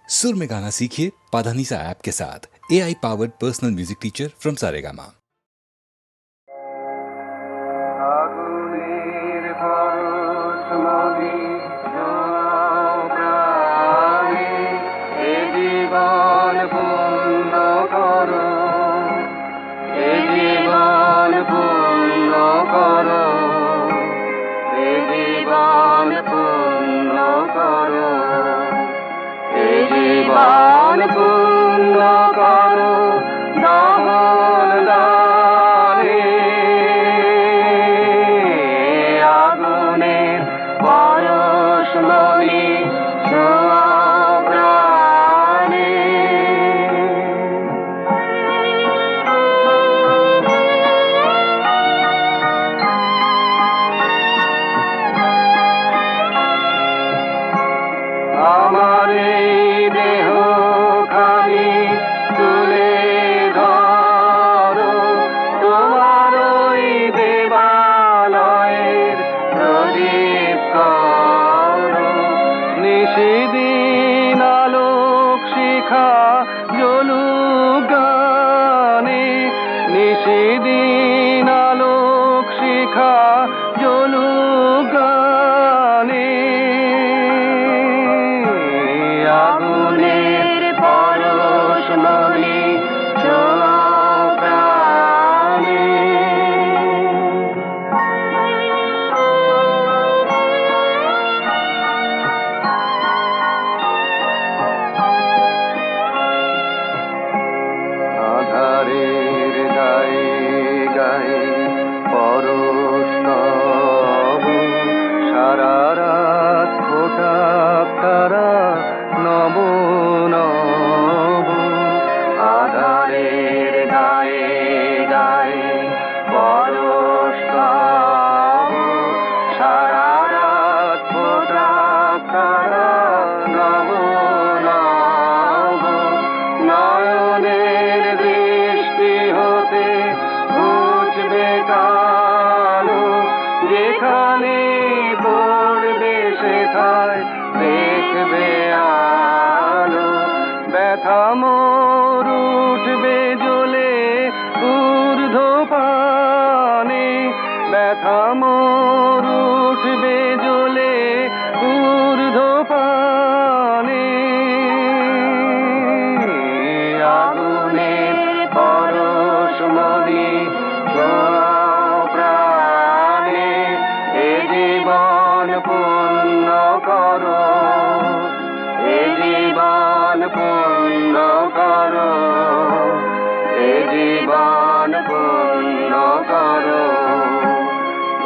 सुर में गाना सीखिए पाधानीसा ऐप के साथ। AI powered personal music teacher from Saregama. জীবন পূর্ণ করো দামন দানে আগুনের পরশমণি ছোঁয়া প্রাণে আমার এই দেহ খানি তুলে ধরো তোমার ওই দেবালয়ের প্রদীপ করো নিশিদিন আলোক শিখা জ্বলুক গানে নিশিদিন আলোক শিখা জ্বলুক গানে আগুনের পরশমণি ছোঁয়া প্রাণে আধারের গায়ে গায়ে পরশ তব সারা রাত ফোটা তারা নব নব আধারের গায়ে গায়ে পরশ তব সারা রাত ফোটা তারা নব নব নয়নের দৃষ্টি হতে ঘুচবে কালো যেখানে পড়বে সেথায় দেখবে আলো ব্যথা মোর উঠবে জ্বলে ঊর্ধ্ব পানে ব্যথা মোর উঠবে জ্বলে ঊর্ধ্ব পানে আগুনের পরশমণি ছোঁয়া প্রাণে এ জীবন পূর্ণ করো এ জীবন পূর্ণ করো এ জীবন পূর্ণ করো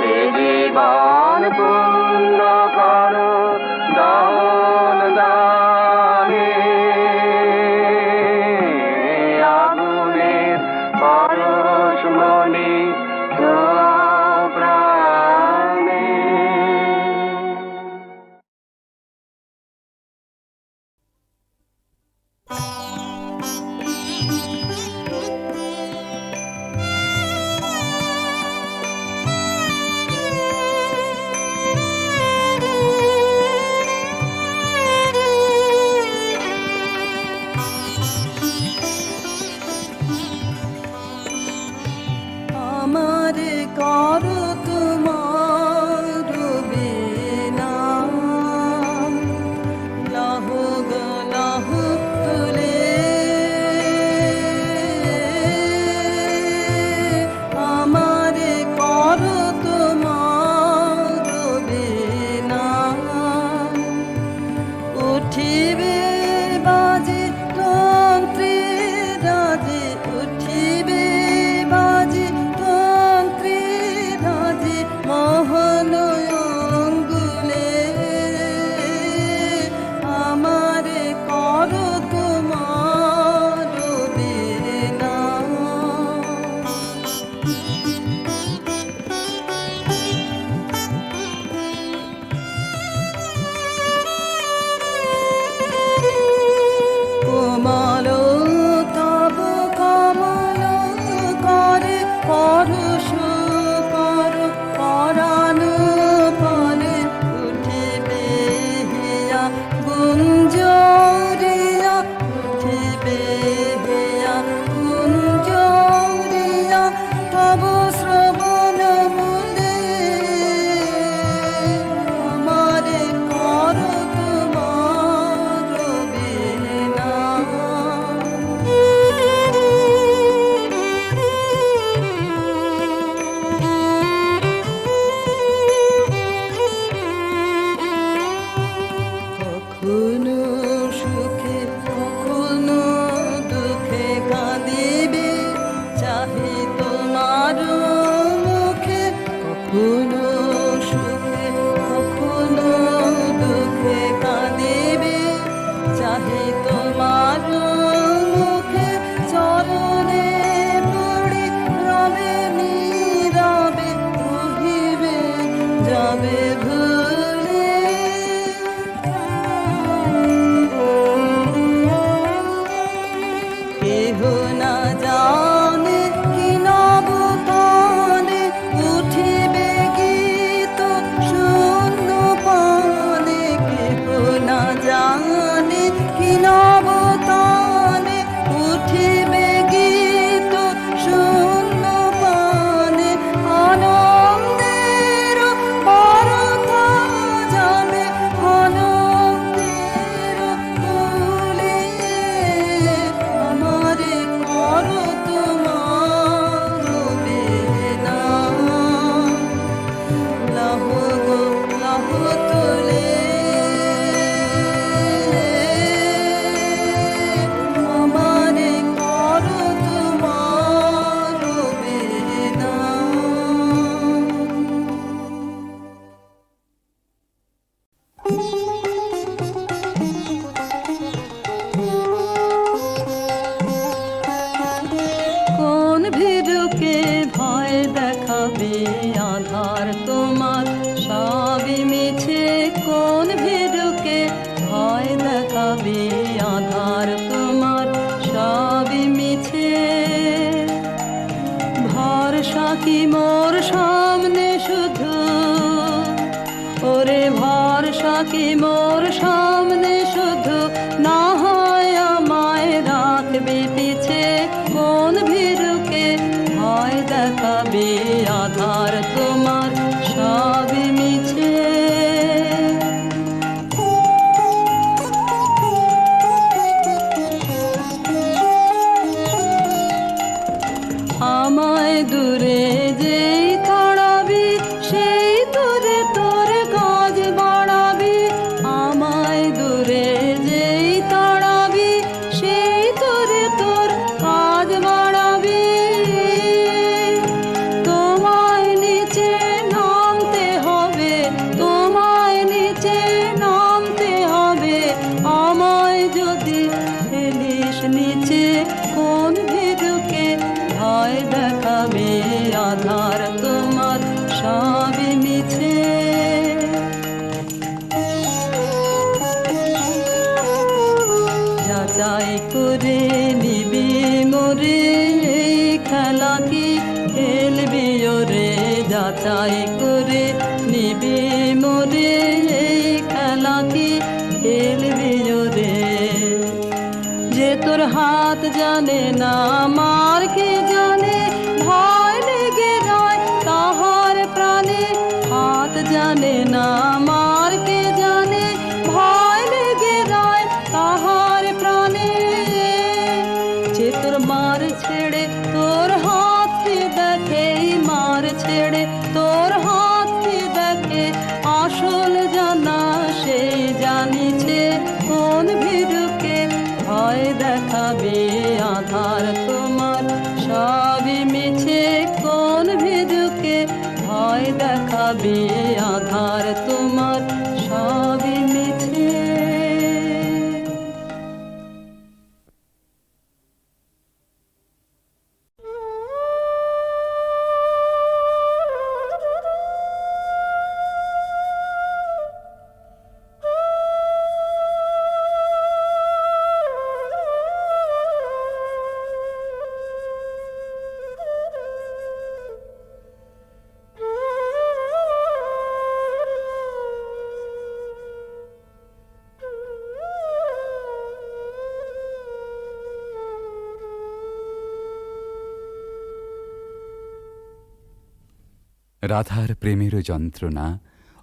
এ জীবন পূর্ণ করো দান দানে আগুনের পরশমণি ছোঁয়া প্রাণে আমার করো তোমার বিনা লাহ গো লাহ তুলে চাহি তোমার মুখে চরণে পড়ি রবে নীরবে রহিবে যাবে ভুলে কেহ না জানে কি নবতানে উঠিবে গীত শূন্য পানে কেহ না জানে কি নবতানে উঠিবে গীত শূন্য পানে আনন্দের পরতা যাবে আনন্দের কুলে আমারে করো তোমার বেদনা লাহ গো লাহ তুলে আমারে করো তোমার বেদনা কোন ভীরুকে ভয় দেখাবে আধার তোমার সবই মিছে কোন ভীরুকে ভয় দেখাবে আধার তোমার সবই মিছে ভরসা কি মোর সামনে শুধু ওরে ভরসা কি মোর সামনে শুধু না হয় আমায় রাখবে পিছে কোন ভীরুকে ভয় দেখাবে আধার তোমার সবই মিছে আমায় দূরে যেই তাড়াবি সেই দূরে তোর কাজ বাড়াবি আমায় দূরে যেই তাড়াবি সেই দূরে তোর কাজ বাড়াবি তোমায় নিচে নামতে হবে তোমায় নিচে নামতে হবে আমায় যদি ফেলিস নিচে কোন ভীরুকে ভয় দেখাবে আধার তোমার সবই মিছে যাচাই করে নিবি মোরে এই খেলা কি খেলবি ওরে যাচাই করে নিবি মোরে এই খেলা কি খেলবি ওরে যে তোর হাত জানে না মার কে জানে ভয় লেগে রয় তাহার প্রাণে হাত জানে না মার কে জানে ভয় লেগে রয় তাহার প্রাণে যে তোর মার ছেড়ে তোর হাতকে দেখে মার ছেড়ে তোর হাতকে দেখে আসল জানা সেই জানিছে কোন ভীরুকে ভয় দেখাবে আধার তোমার সবই মিছে কোন ভীরুকে ভয় দেখাবে আধার তোমার সবই মিছে রাধার প্রেমের যন্ত্রণা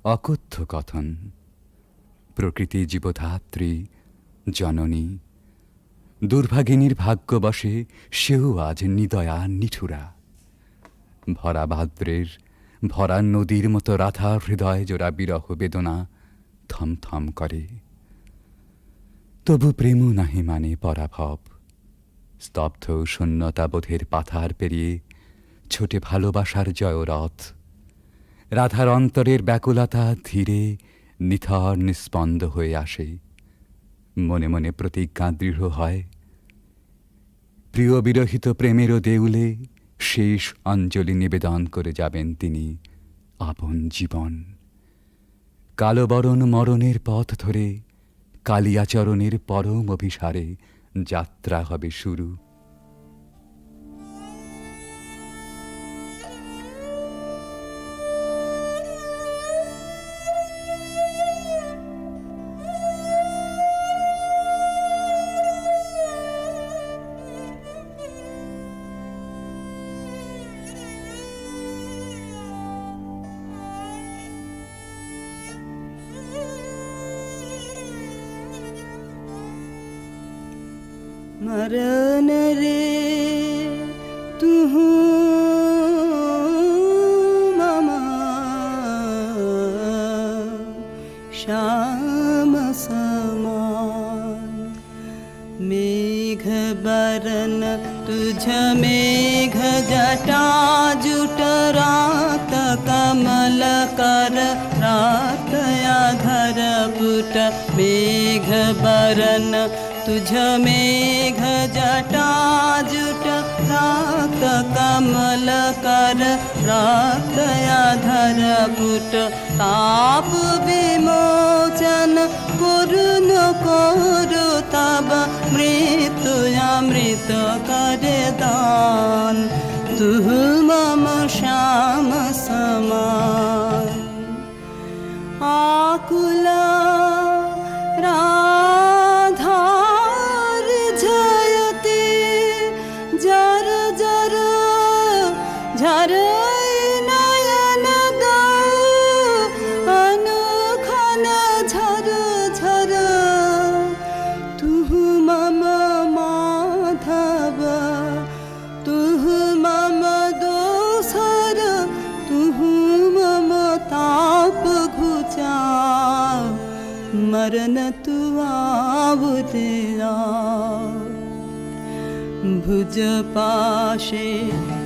অকথ্য কথন প্রকৃতি জীবধাত্রী জননী দুর্ভাগিনীর ভাগ্যবশে সেও আজ নিদয়া নিঠুরা ভরা ভাদ্রের ভরা নদীর মতো রাধার হৃদয় জোড়া বিরহ বেদনা থমথম করে তবু প্রেম নাহি মানে পরাভব স্তব্ধ শূন্যতাবোধের পাথার পেরিয়ে ছোটে ভালোবাসার জয়রথ রাধার অন্তরের ব্যাকুলতা ধীরে নিথর নিস্পন্দ হয়ে আসে মনে মনে প্রতিজ্ঞা দৃঢ় হয়, প্রিয় বিরহিত প্রেমেরও দেউলে শেষ অঞ্জলি নিবেদন করে যাবেন তিনি আপন জীবন। কালো বরণ মরণের পথ ধরে কালিয়াচরণের পরম অভিসারে যাত্রা হবে শুরু। मरण रे तू ममा श्याम समान मेघ बरन तुझ मेघ जटा जुट रात कमल कर रात आधर पुट मेघ बरन तुझ मेघ जटा जुट रात कमल कर रात आधर पुट ताप विमोचन करुण करु तब मृत्यु अमृत करे दान तू मम श्याम समान आकुला झर नयन अनुखन झर झर तू मम माधव तू मम दोसर तू मम ताप घुचा मरण तू आवुतिया भुज पाशे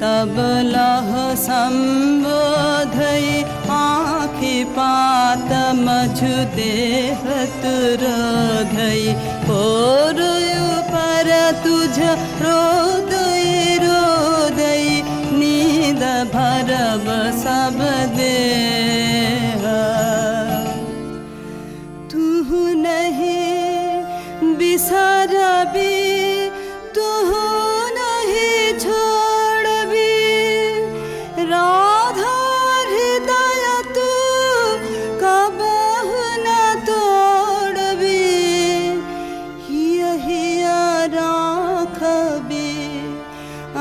तब लह संबोधई आँखि पात मझु देह तुरोधई पोरुयु पर तुझ रोदई रोदई नींद भरब सब देह तू नहीं बिसरबी तू नहीं छोड़बी राधा हृदय तू कबहु न तोड़बी हिया राखबी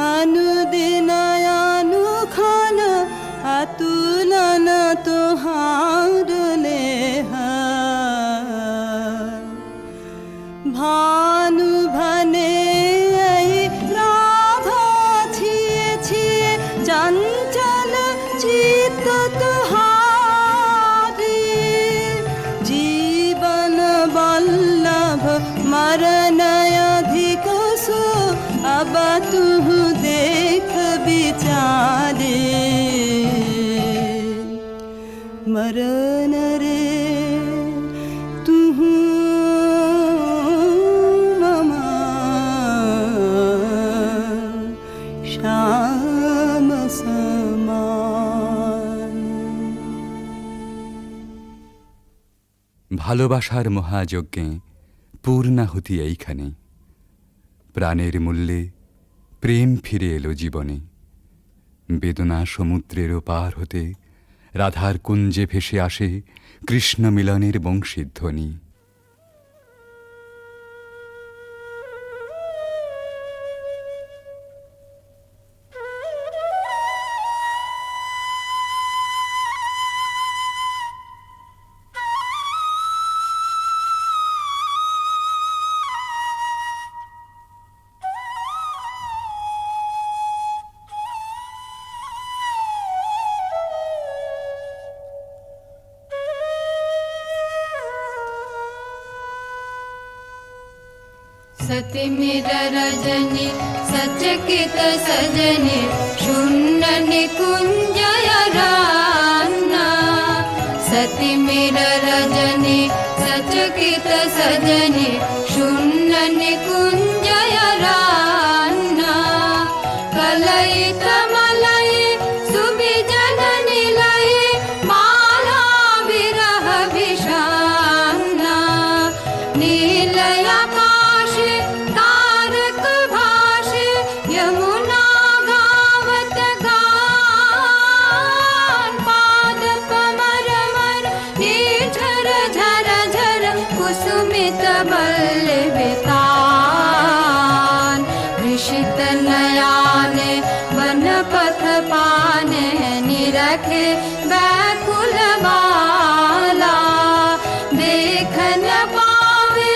अनुदिन अनुखन अतुलन तुहार लेह भानु भने चंचल चित्त तुहारी जीवन वल्लभ मरण अधिक सो अब तू देख विचारे मरण रे तू ममा श्याम समान ভালোবাসার মহাযজ্ঞে পূর্ণাহুতি এইখানে প্রাণের মূল্যে প্রেম ফিরে এলো জীবনে বেদনা সমুদ্রেরও পার হতে রাধার কুঞ্জে ভেসে আসে কৃষ্ণ মিলনের বংশীধ্বনি सति मिर रजनी सचकित सजनी शून्य निकुंजय रान्ना सति मिर रजनी सचकित सजनी निकुञ्जय रान्ना कलयितमलये सुविजननिलये माला विरह विषान्ना नीलयाकाशे तारक भाषे यमुना गावत गान पाद कमरमर निर्झर झर झर कुसुमित बल्लवितान हृषित नयाने वन पथ पाने निरखे व्याकुल बाला देख न पावे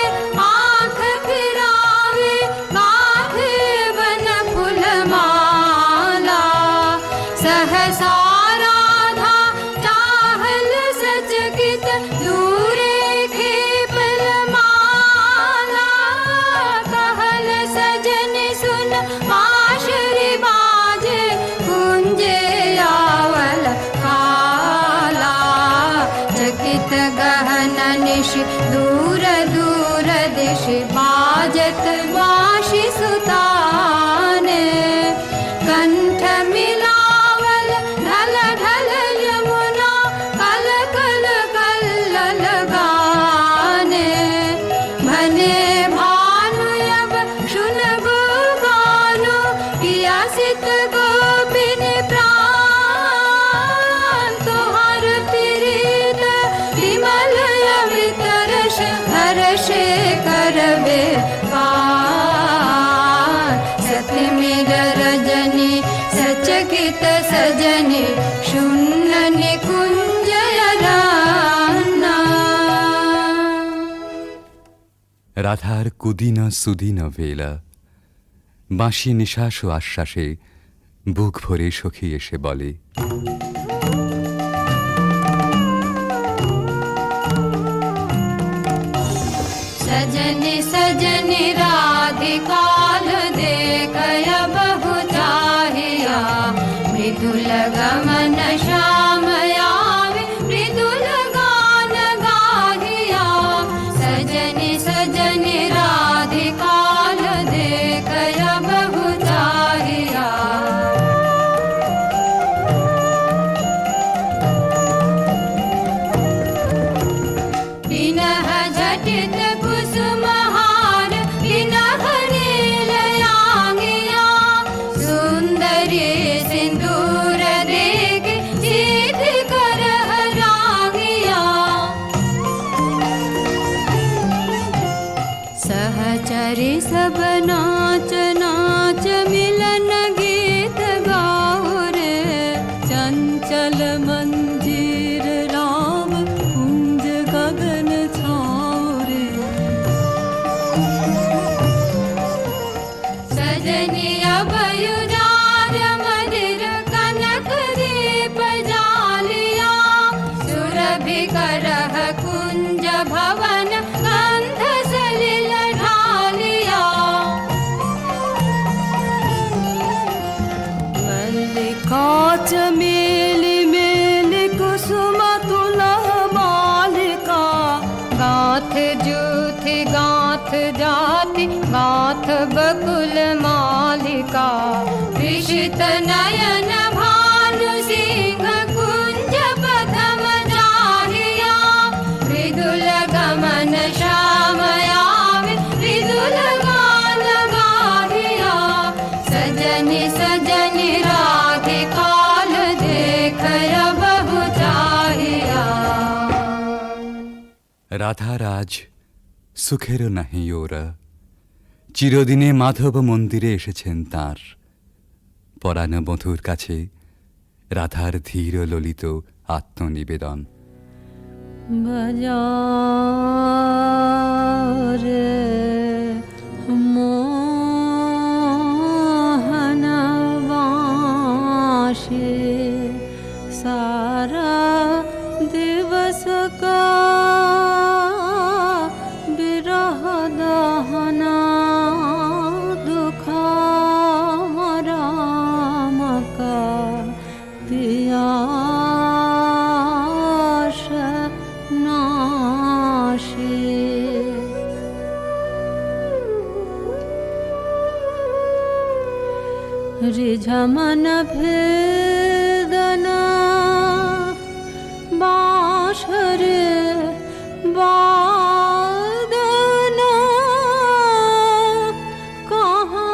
आँख फिरावे गाथे वन फूल माला सहसा राधा चाहल सचकित दूरे खेपल माला कहल सजन सुन बांसुरी बाजे कुंजे आवल काला चकित गहन निश दूर दूर दिश बाजत बांसुरी सुताने कंठ मिलावल ढल ढल यमुना कल कल कल्लल गाने भने भानु अब सुनबो गानो पियासित गोपिनी प्राण तोहर प्रीत विमल अमृत रस हर्षे करबे पार सती मिर रजनी सचकित सजनी शून्य निकुञ्जय रान्ना রাধার কুদিন সুদিন বেলা বাঁশি নিঃশ্বাস ও আশ্বাসে বুক ভরে সখী এসে বলে सजनि सजनि राधिकाल देखय बहु चाहिया मृदुल गमन श्याम आवे मृदुल गान गाहिया सजनि सजनि राधिकाल देखय बहु चाहिया विनह झटित कुसुमहार विनह नीलयांगिया सुंदरी सिंदूर देख सीध कर रागिया सहचरी सब नाच नाच मिलन गीत गाओ रे चंचल मंजीर राम कुंज गगन छाओ रे सजनी अभयुदार मदिर कनक दीप जालिया सुरभि करह कुंज भवन गंध सलिल ढालिया मल्लिका चमेली मेली कुसुम तुलह मालिका गाथ जूथि गाथ जाति गाथ बकुल मालिका विषित नयन भानु सिंह कुंज पथम जाहिया मृदुल गमन श्याम आवे मृदुल गान गाहिया सजनि सजनि राधिकाल देखय बहु चाहिया রাধার আজ সুখেরও নাহি ওরা চিরদিনে মাধব মন্দিরে এসেছেন তাঁর পরাণ বধূর কাছে রাধার ধীর ললিত আত্মনিবেদন বাজারে মোহন বাঁশি सारा दिवस का विरह दहना दुखा राम का पियास नाशी রিঝামন ভেদনা বাঁশরে বাদনা কहाँ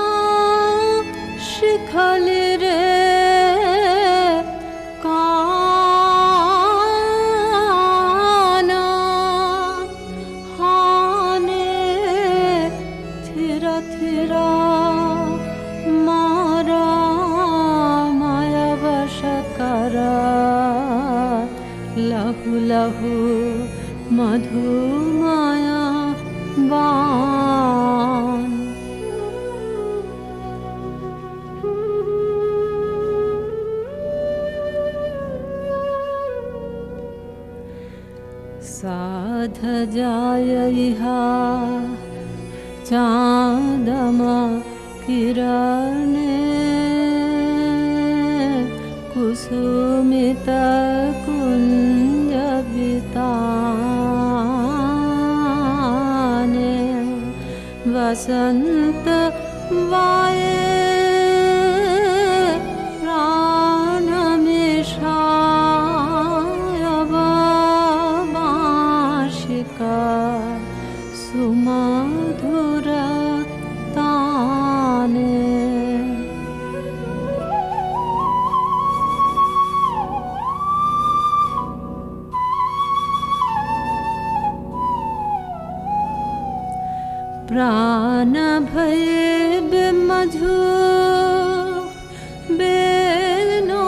শিখল রে কানা হানে থিরা থিরা মারা মায়া বশকরা লহু লহু মধু মায়া বান साध जाय इहा चाँदमा किरणे कुसुमित कुंज बिताने वसंत वाये प्राण मिषायवाशिका सुमधुर ताने प्राण भये बिमधु बेनो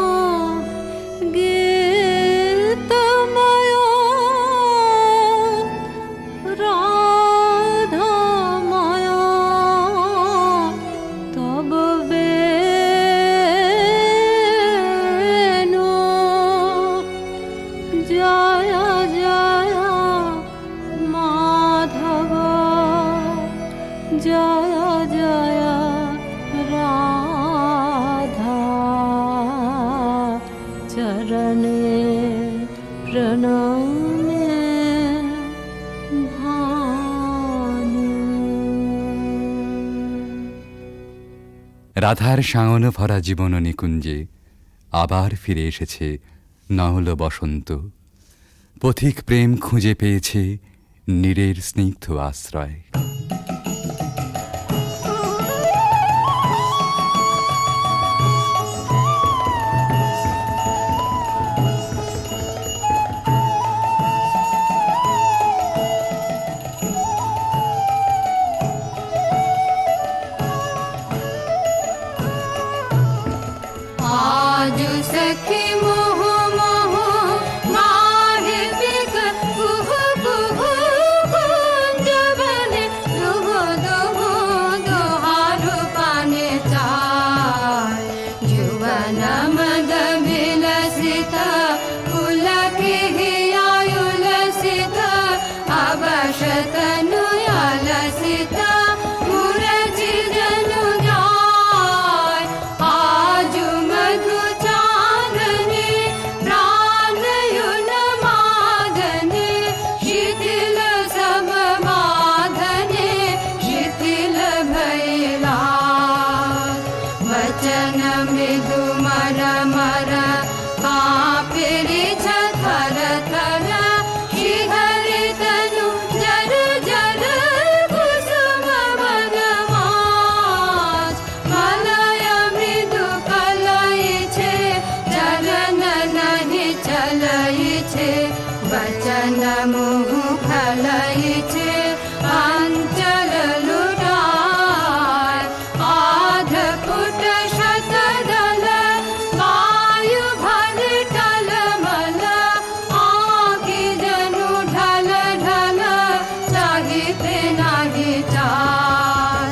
गीतमयो राधामयो तब बेनो जय जय माधव जय जय राधा चरणे प्रणामे भानु রাধার সায়ন ভরা জীবন নিকুঞ্জে আবার ফিরে এসেছে নহল বসন্ত। পথিক প্রেম খুঁজে পেয়েছে নীরের স্নিগ্ধ আশ্রয়। आज सखी मोह मोह माहे बिक कुह कुह कुंज बने दुह दुह दुहारु पाने चाय जुवन मद विलसित पुलके हियायुलसित अवशतनु यालसित मुरजी जनु जाय आजु मधु चांदनी प्राणयुन मादने शिथिल सब बाधने शिथिल भैला वचन मृदु मर मर कापिरि थर थर श्रीहरि तनु जर जर कुसुम वनमाज मलय मृदु कलई छे चरण नहीं चलई छे वचन मुह फलई छे अंचल लुटाय आध फुट शतदल वायु भर टलमल आँखि जनु ढल ढल चाहिते नाही चाय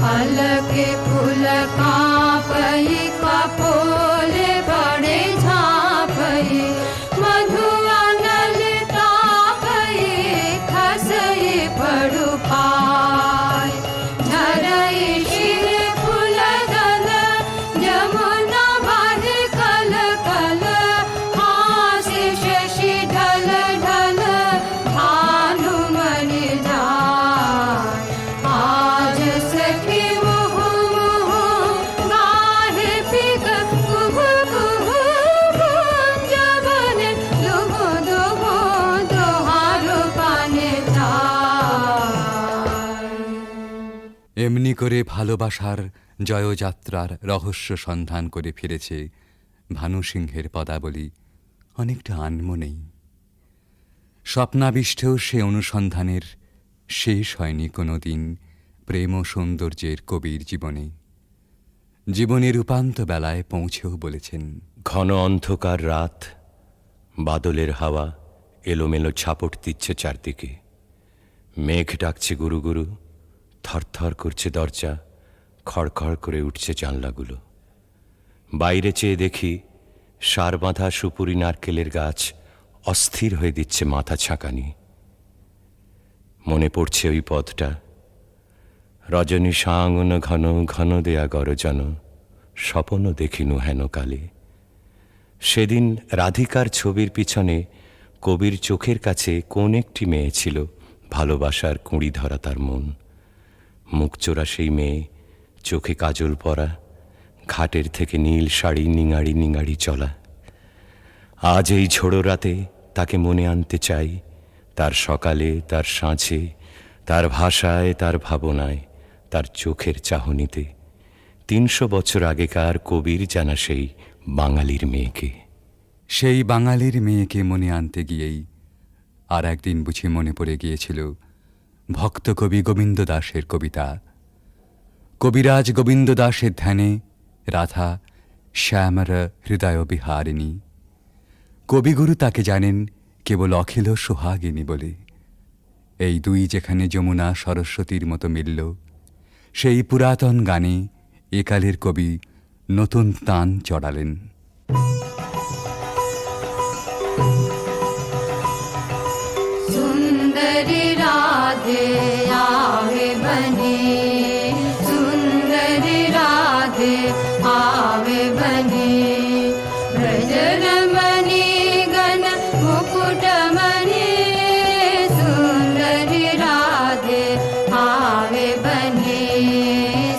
पलके फूल कांपई कपोले बड़े झांपई मधु अनल तापई खसई पड़ु पाय झरई शिर फूल दल जमुना भर कल कल हासि शशि ढल ढल भानुमणि जाय आज सखी मुह मुह गाहे এমনি করে ভালোবাসার জয়যাত্রার রহস্য সন্ধান করে ফিরেছে ভানুসিংহের পদাবলী অনেকটা আনমনেই। স্বপ্নাবিষ্টেও সে অনুসন্ধানের শেষ হয়নি কোনো দিন প্রেম ও সৌন্দর্যের কবির জীবনে। জীবনের উপান্ত বেলায় পৌঁছেও বলেছেন, ঘন অন্ধকার রাত, বাদলের হাওয়া এলোমেলো ছাপট দিচ্ছে চারদিকে, মেঘ ডাকছে গুরু গুরু, থরথর করছে দরজা, খড়খড় করে উঠছে জানলাগুলো। বাইরে চেয়ে দেখি সার বাঁধা সুপুরি নারকেলের গাছ অস্থির হয়ে দিচ্ছে মাথা ছাঁকানি। মনে পড়ছে ওই পথটা, রজনী সাঙ্গন ঘন ঘন দেয়া গরজন, স্বপন দেখিনু হেন কালে। সেদিন রাধিকার ছবির পিছনে কবির চোখের কাছে কোন একটি মেয়ে ছিল, ভালোবাসার কুঁড়ি ধরা তার মন। মুখচোরা সেই মেয়ে, চোখে কাজল পরা, ঘাটের থেকে নীল শাড়ি নিঙাড়ি নিঙাড়ি চলা। আজ এই ঝোড়ো রাতে তাকে মনে আনতে চাই, তার সকালে, তার সাঁঝে, তার ভাষায়, তার ভাবনায়, তার চোখের চাহনিতে। ৩০০ বছর আগেকার কবির জানা সেই বাঙালির মেয়েকে। সেই বাঙালির মেয়েকে মনে আনতে গিয়েই আর একদিন বুঝি মনে পড়ে গিয়েছিল ভক্ত কবি গোবিন্দ দাসের কবিতা। কবিরাজ গোবিন্দ দাসের ধ্যানে রাধা শ্যামর হৃদয় বিহারিণী। কবিগুরু তাকে জানেন কেবল অখিল সোহাগিনী বলে। এই দুই যেখানে যমুনা সরস্বতীর মতো মিলল, সেই পুরাতন গানে একালের কবি নতুন তান চড়ালেন। सुंदरी राधे आवे बने, सुंदरी राधे आवे बने। ब्रजरमणि गण मुकुटमणि, सुंदरी राधे आवे बने,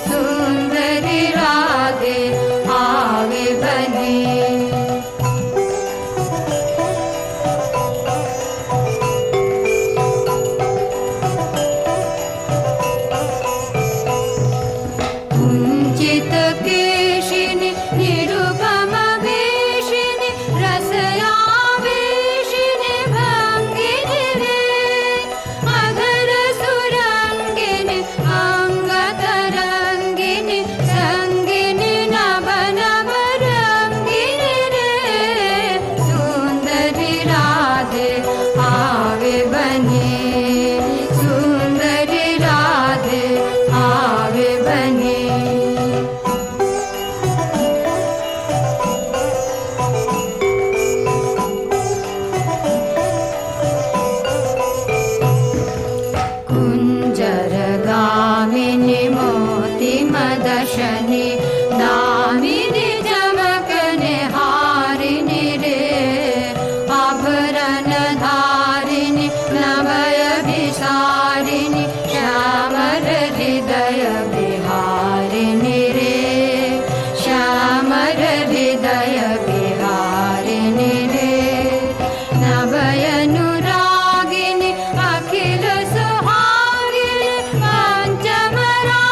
सुंदरी राधे आवे बने। कुञ्चित केशिनि निरुपम वेशिनि, रसयावेशिनि भङ्गिनि रे। अधर सुरङ्गिनि अङ्गतरङ्गिनि, सङ्गिनि नभ नभ रङ्गिनि रे। सुन्दरि राधे आवे बने, सुन्दरि राधे आवे बने। कुञ्जरगामिनि मोति मदशनि, दामिनि चमकने हारिणि रे। आभरण धारिणि नभय विसारिणि, श्यामर हृदय विहारिणि रे। श्यामर हृदय विहारिणि रे। नभयनुरागिनि अखिल सुहागिनि, पञ्चमरा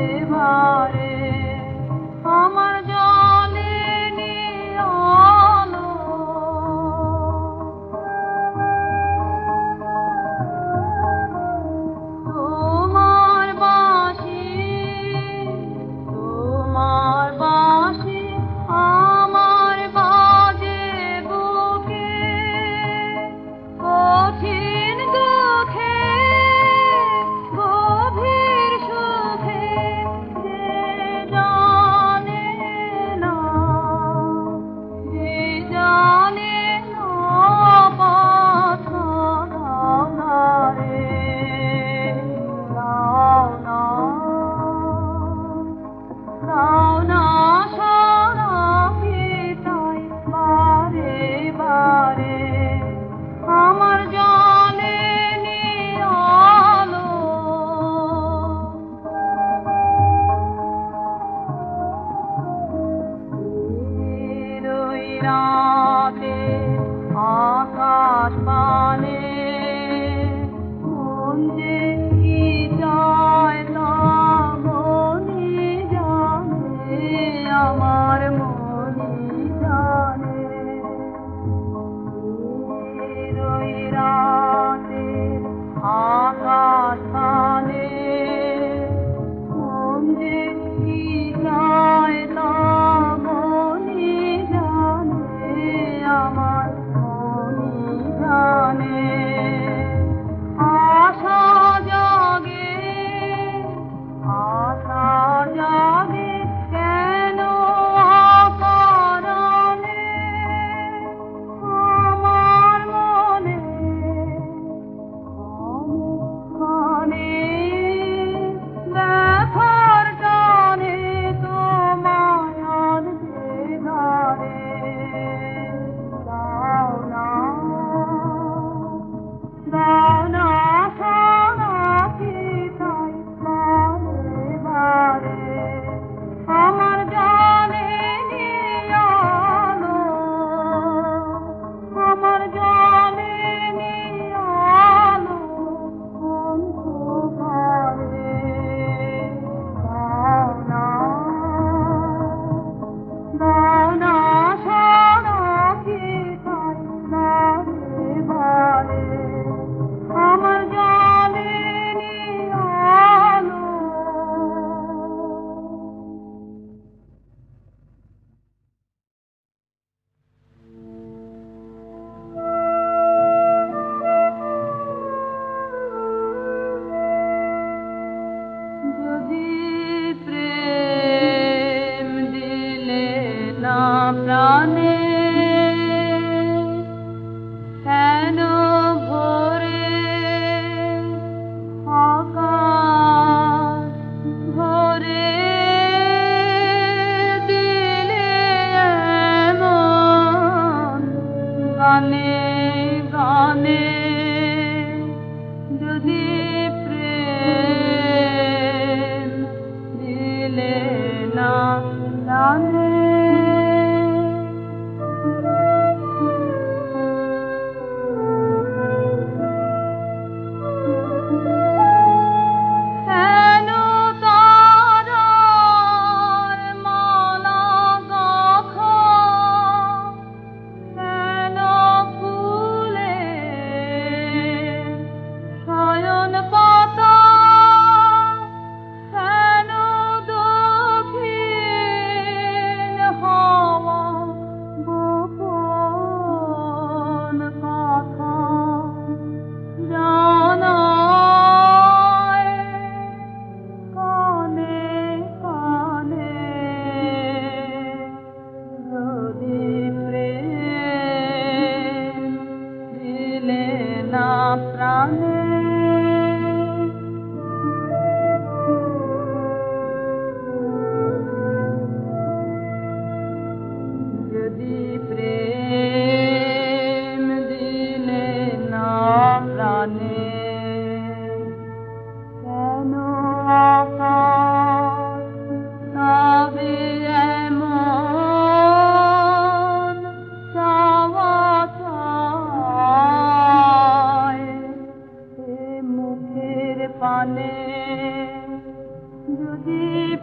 এবারে আমার জলে নিয়ালো তোমার বাঁশি আমার বাজে বুকে কঠিন দুঃখে গভীর সুখে যে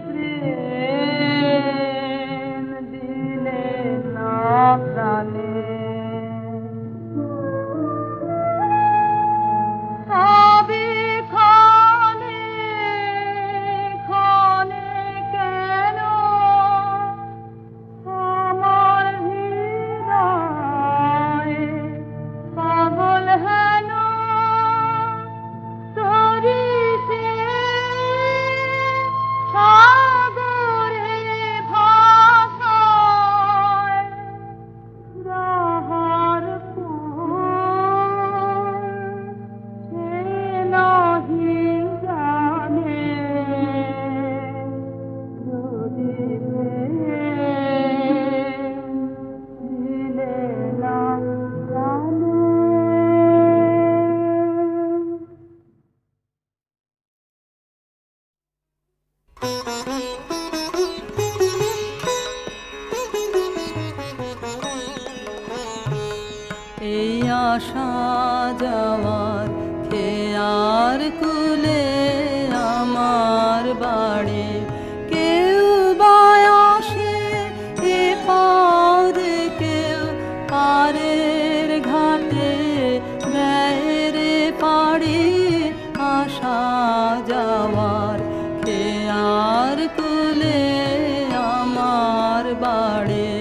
প্রেম দিলে না প্রাণে তবে ক্ষণে ক্ষণে কেন আমার হৃদয়ে পাগল হেন তরিতে সাগরে ভাষায় যাহার সে নাহি জানে যদি দিলে না জানে। এই আশা যাওয়ার খেয়ার কুলে আমার বাড়ি কেউ বায়াসে এ পদে কেউ পারের ঘাটে দেয় পাড়ি আশা যাওয়ার খেয়ার কুলে আমার বাড়ি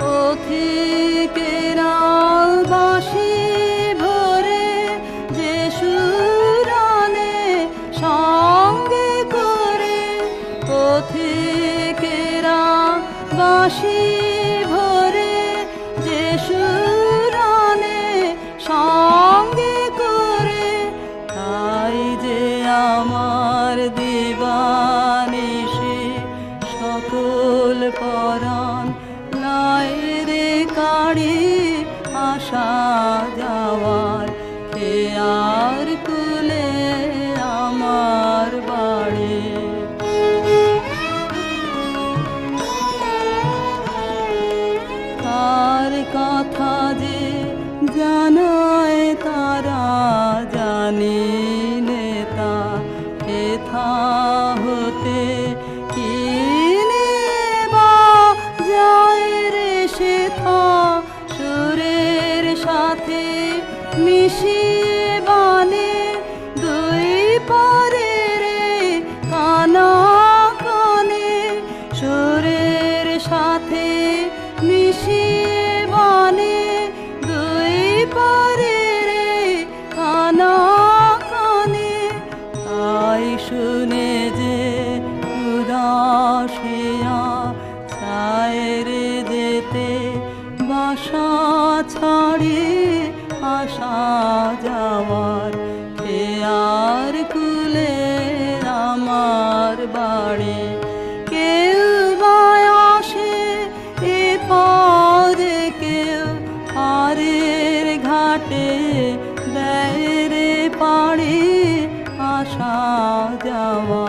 পথিকেরা বাঁশি ভরে যে সুরানে সঙ্গে করে পথিকেরা বাঁশি ভরে যে সুরানে সঙ্গে করে তাই যে আমার দিবানিশি সকল পরাণ লাইরে কাড়ি আশা যাওয়ার খেয়ার কুলে আমার বাড়ি কার কথা যে জানায় তারা জানিলে তা হেথা হতে কিনে বা যায় রে সেথা সুরের সাথে মিশিয়ে বানে দুই পারে রে কানা কানে সুরের সাথে মিশিয়ে বানে দুই পারে রে কানা কানে তাই শুনে যে উদাসিয়া ছায়রে যেতে বাসা ছাড়ি আশা যাওয়ার খেয়ার কুলে আমার বাড়ি কেউ বায়াসে এ পদে কেউ পারের ঘাটে দেয় রে পাড়ি আশা যাওয়া